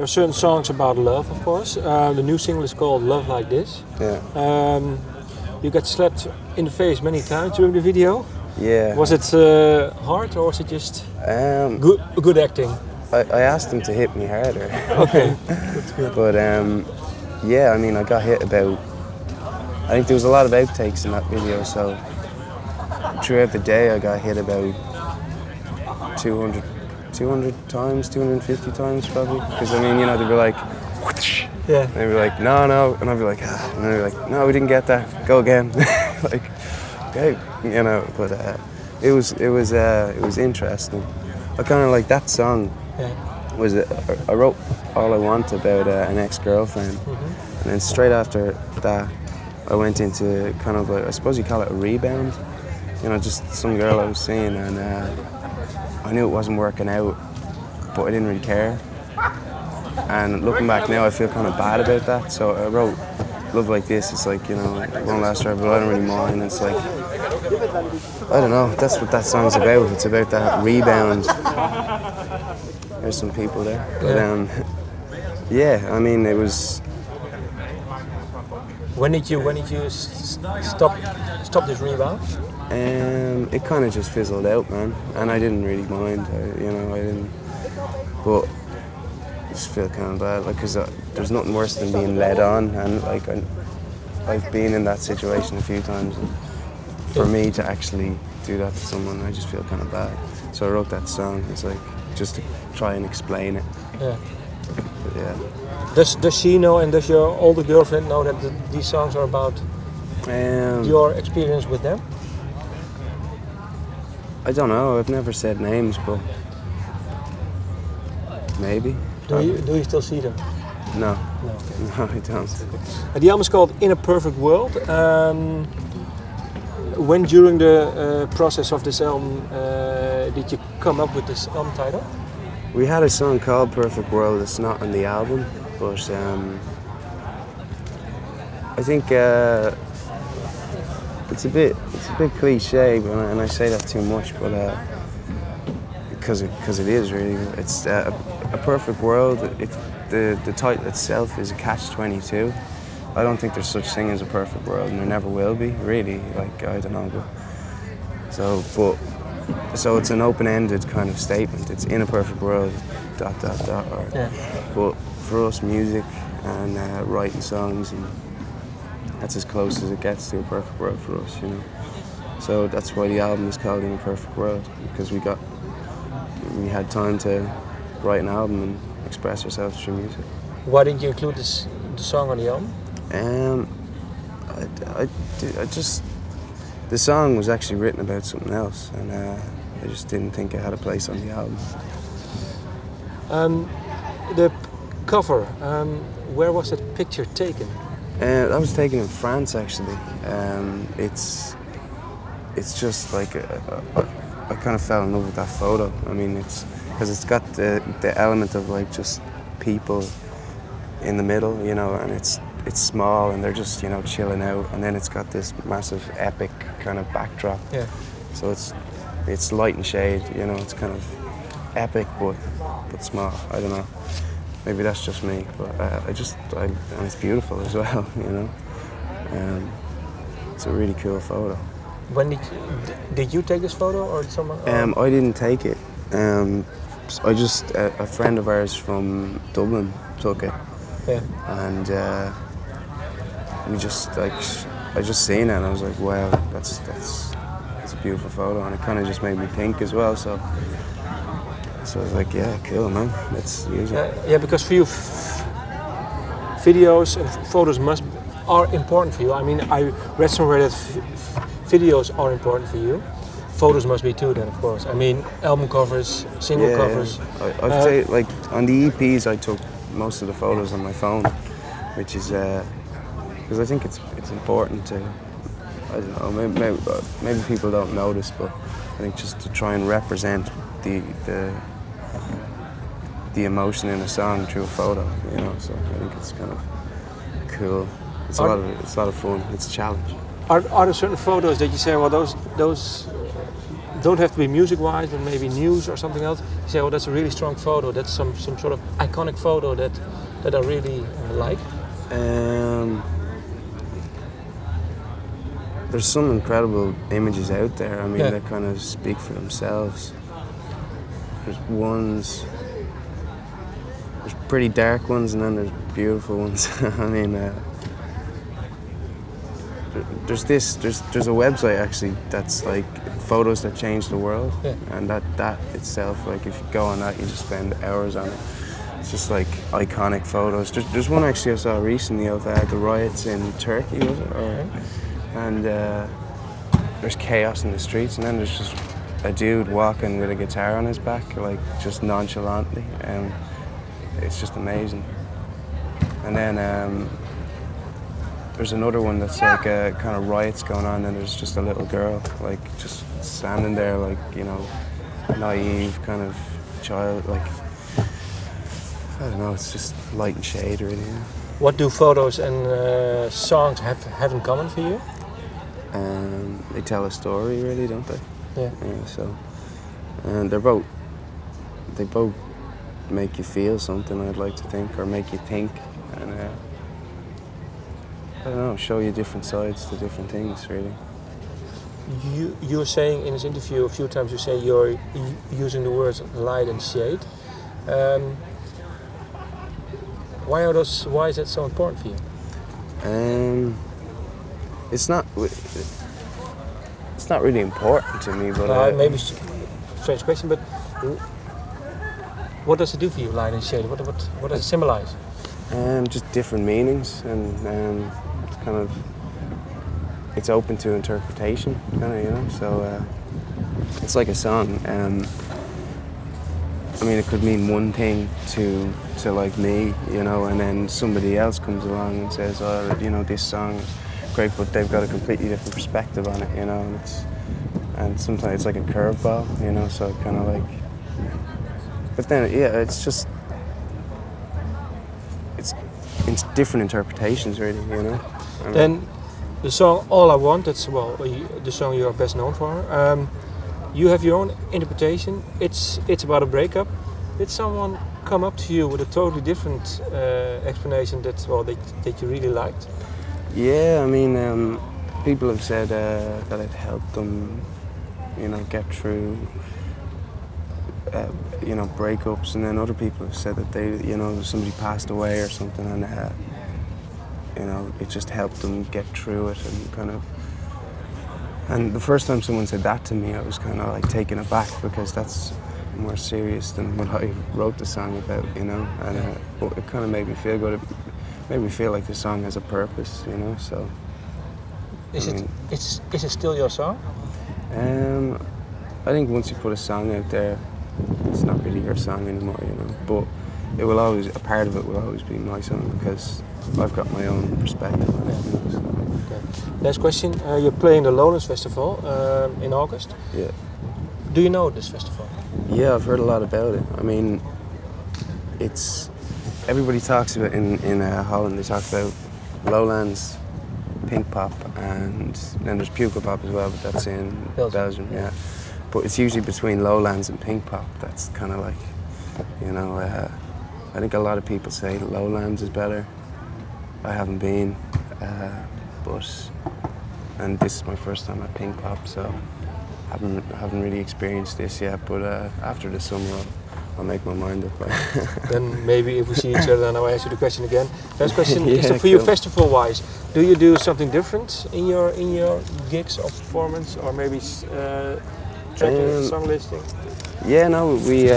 there are certain songs about love, of course. The new single is called "Love Like This." Yeah. You got slapped in the face many times during the video. Yeah. Was it hard, or was it just good acting? I asked him to hit me harder. Okay, that's good. But yeah, I mean, I got hit about. I think there was a lot of outtakes in that video, so throughout the day I got hit about 200 times, 250 times probably. Because I mean, you know, they'd be like, whoosh, yeah. and they'd be like, no, no, and I'd be like, ah, and they'd be like, no, we didn't get that. Go again. Like, okay, you know. But it was interesting. I kind of like that song. Yeah. Was I wrote All I Want about an ex-girlfriend, and then straight after that, I went into kind of I suppose you call it a rebound. You know, just some girl I was seeing, and I knew it wasn't working out, but I didn't really care. And looking back now, I feel kind of bad about that. So I wrote Love Like This. It's like, you know, one last forever, but I don't really mind. It's like, I don't know, that's what that song's about. It's about that rebound. There's some people there. But yeah, I mean, it was... When did you stop this rebound? It kind of just fizzled out, man. And I didn't really mind, you know, I didn't... But I just feel kind of bad, like, because there's nothing worse than being led on. And, like, I've been in that situation a few times. And for me to actually do that to someone, I just feel kind of bad. So I wrote that song. It's like, just to try and explain it. Yeah. But yeah. Does she know, and does your older girlfriend know that these songs are about your experience with them? I don't know. I've never said names, but maybe. Do you still see them? No. No. No, I don't. The album is called In a Perfect World. When during the process of this album did you come up with this album title? We had a song called Perfect World. It's not on the album, but I think it's a bit cliche, and I say that too much, but because it is really. It's a perfect world. The title itself is a catch-22. I don't think there's such thing as a perfect world, and there never will be, really. Like, I don't know, so it's an open-ended kind of statement. It's in a perfect world, ... Yeah. But for us, music and writing songs, and that's as close as it gets to a perfect world for us, you know. So that's why the album is called In a Perfect World, because we had time to write an album and express ourselves through music. Why didn't you include the song on the album? The song was actually written about something else, and I just didn't think it had a place on the album. The cover, where was that picture taken? That was taken in France, actually. It's just like I kind of fell in love with that photo. I mean, it's because it's got the element of like just people in the middle, you know, and it's small and they're just, you know, chilling out, and then it's got this massive epic kind of backdrop. Yeah. So it's light and shade, you know, it's kind of epic but small. I don't know. Maybe that's just me, but and it's beautiful as well, you know. It's a really cool photo. When did you take this photo, or did someone? I didn't take it. I just a friend of ours from Dublin took it. Yeah. And we just like I just seen it and I was like, wow, that's a beautiful photo, and it kind of just made me think as well. So I was like, yeah, cool, man. Let's use it. Yeah, because for you, videos and photos are important for you. I mean, I read somewhere that videos are important for you. Photos must be too, then, of course. I mean, album covers, single covers. Yeah. I'd say, like, on the EPs, I took most of the photos on my phone, which is because I think it's important to, I don't know, maybe people don't notice, but I think just to try and represent the emotion in a song through a photo, you know. So I think it's kind of cool. It's a lot of fun. It's a challenge. Are there certain photos that you say, well, those don't have to be music-wise, but maybe news or something else. You say, oh, that's a really strong photo. That's some sort of iconic photo that I really like. There's some incredible images out there. I mean, that kind of speak for themselves. There's pretty dark ones, and then there's beautiful ones. I mean, there's a website actually that's like photos that change the world, and that itself, like if you go on that, you just spend hours on it. It's just like iconic photos. There's one actually I saw recently of the riots in Turkey, was it? And there's chaos in the streets, and then there's just a dude walking with a guitar on his back, like just nonchalantly, and it's just amazing. And then there's another one that's like kind of riots going on, and there's just a little girl, like just standing there, like, you know, naive kind of child, like, I don't know, it's just light and shade really. Yeah. What do photos and songs have in common for you? They tell a story, really, don't they? Yeah. So, and they both make you feel something, I'd like to think, or make you think, and I don't know, show you different sides to different things, really. You're saying in this interview a few times, you say you're using the words light and shade. Why is that so important for you? It's not really important to me, but maybe strange question, but what does it do for you, light and shade? What does it symbolize? Just different meanings, and kind of it's open to interpretation, kind of, you know. So it's like a song. I mean, it could mean one thing to like me, you know, and then somebody else comes along and says, oh, you know, this song is great, but they've got a completely different perspective on it, you know, and sometimes it's like a curveball, you know, so kind of like, but then, yeah, it's different interpretations, really, you know. Then the song All I Want, that's, well, the song you are best known for. You have your own interpretation. It's about a breakup. Did someone come up to you with a totally different explanation that you really liked? Yeah, I mean, people have said that it helped them, you know, get through, you know, breakups, and then other people have said that they, you know, somebody passed away or something, and you know, it just helped them get through it, and kind of. And the first time someone said that to me, I was kind of like taken aback, because that's more serious than what I wrote the song about, you know. And it kind of made me feel good. It made me feel like the song has a purpose, you know. So. Is it still your song? I think once you put a song out there, it's not really your song anymore, you know. But it will always, a part of it will always be my song, because I've got my own perspective on it, you know. So. Okay. Last question. You're playing the Lotus Festival in August. Yeah. Do you know this festival? Yeah, I've heard a lot about it. I mean, everybody talks about in Holland. They talk about Lowlands, Pink Pop, and then there's Puka Pop as well, but that's in Belgium. Yeah. But it's usually between Lowlands and Pink Pop. That's kind of like, you know, I think a lot of people say Lowlands is better. I haven't been, and this is my first time at Pink Pop, so I haven't really experienced this yet. But after the summer, I'll make my mind up. Then maybe if we see each other, then I'll ask you the question again. Last question Yeah, is for you, festival-wise. Do you do something different in your gigs or performance, or maybe track song listing? Yeah, no, we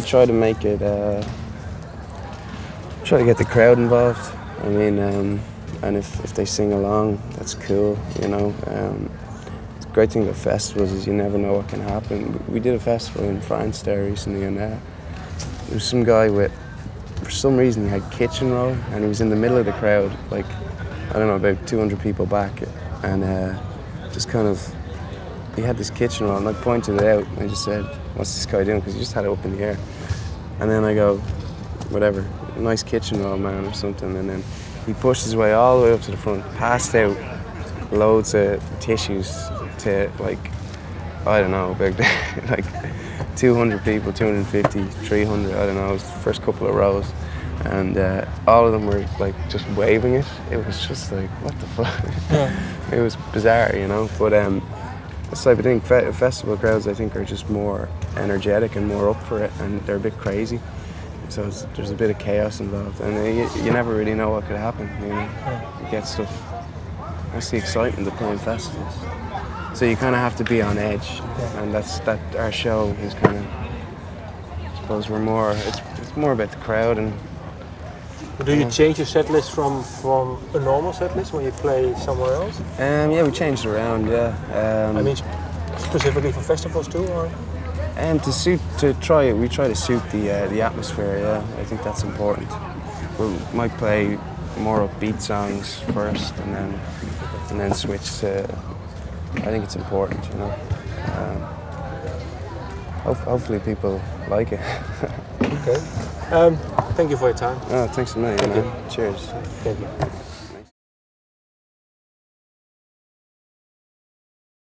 try to make it, try to get the crowd involved. I mean, and if they sing along, that's cool, you know. The great thing about festivals is you never know what can happen. We did a festival in France there recently, and there was some guy for some reason he had kitchen roll, and he was in the middle of the crowd, like, I don't know, about 200 people back, and just kind of, he had this kitchen roll, and I pointed it out, and I just said, what's this guy doing? Because he just had it up in the air. And then I go, whatever, a nice kitchen roll, man, or something, and then he pushed his way all the way up to the front, passed out loads of tissues to, like, I don't know, about like 200 people, 250, 300, I don't know, it was the first couple of rows. And all of them were like just waving it. It was just like, what the fuck? Yeah. It was bizarre, you know. But it's like, I think festival crowds, I think, are just more energetic and more up for it, and they're a bit crazy. So there's a bit of chaos involved, and you never really know what could happen. You know, you get stuff. That's the excitement of playing festivals. So you kind of have to be on edge, and that's our show is kind of. I suppose we're more. It's more about the crowd and. Do you change your set list from a normal set list when you play somewhere else? Yeah, we changed it around. Yeah. I mean, specifically for festivals too, or? We try to suit the atmosphere. Yeah, I think that's important. We might play more upbeat songs first, and then switch to. I think it's important, you know. Hopefully people like it. Okay. Thank you for your time. Oh, thanks a million, man. Cheers. Thank you.